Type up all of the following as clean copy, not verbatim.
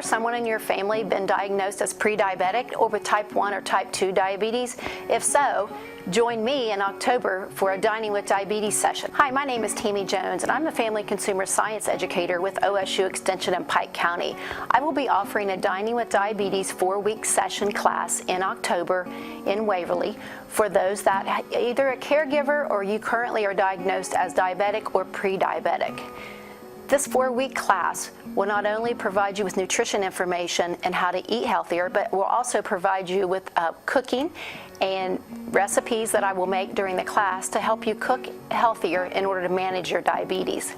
or someone in your family been diagnosed as pre-diabetic or with type 1 or type 2 diabetes? If so, join me in October for a Dining with Diabetes session. Hi, my name is Tammy Jones, and I'm a family consumer science educator with OSU Extension in Pike County. I will be offering a Dining with Diabetes 4-week session class in October in Waverly for those that either a caregiver or you currently are diagnosed as diabetic or pre-diabetic. This 4-week class will not only provide you with nutrition information and how to eat healthier, but will also provide you with cooking and recipes that I will make during the class to help you cook healthier in order to manage your diabetes.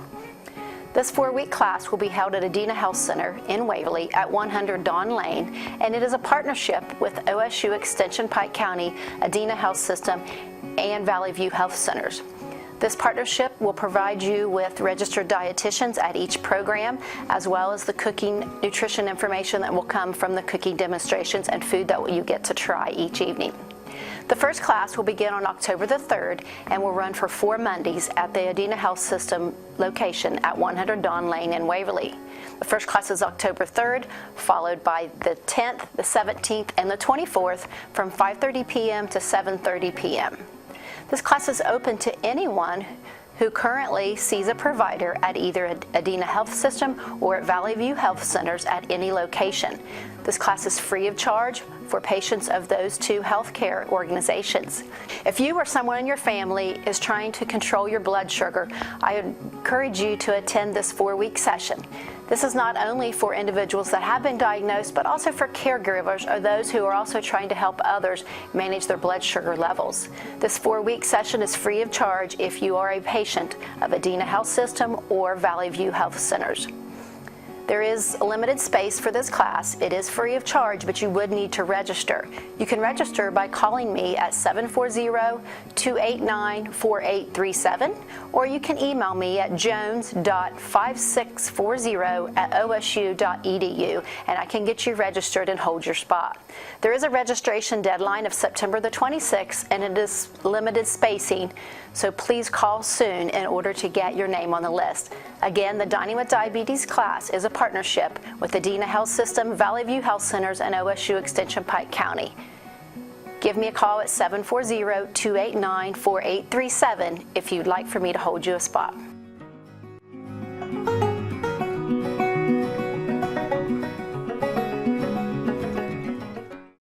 This 4-week class will be held at Adena Health Center in Waverly at 100 Don Lane, and it is a partnership with OSU Extension Pike County, Adena Health System, and Valley View Health Centers. This partnership will provide you with registered dietitians at each program, as well as the cooking nutrition information that will come from the cooking demonstrations and food that you get to try each evening. The first class will begin on October the 3rd and will run for 4 Mondays at the Adena Health System location at 100 Don Lane in Waverly. The first class is October 3rd, followed by the 10th, the 17th, and the 24th from 5:30 p.m. to 7:30 p.m. This class is open to anyone who currently sees a provider at either Adena Health System or at Valley View Health Centers at any location. This class is free of charge for patients of those 2 healthcare organizations. If you or someone in your family is trying to control your blood sugar, I encourage you to attend this 4-week session. This is not only for individuals that have been diagnosed, but also for caregivers or those who are also trying to help others manage their blood sugar levels. This 4-week session is free of charge if you are a patient of Adena Health System or Valley View Health Centers. There is a limited space for this class. It is free of charge, but you would need to register. You can register by calling me at 740-289-4837, or you can email me at jones.5640@osu.edu, and I can get you registered and hold your spot. There is a registration deadline of September the 26th, and it is limited spacing, so please call soon in order to get your name on the list. Again, the Dining with Diabetes class is a partnership with Adena Health System, Valley View Health Centers, and OSU Extension Pike County. Give me a call at 740-289-4837 if you'd like for me to hold you a spot.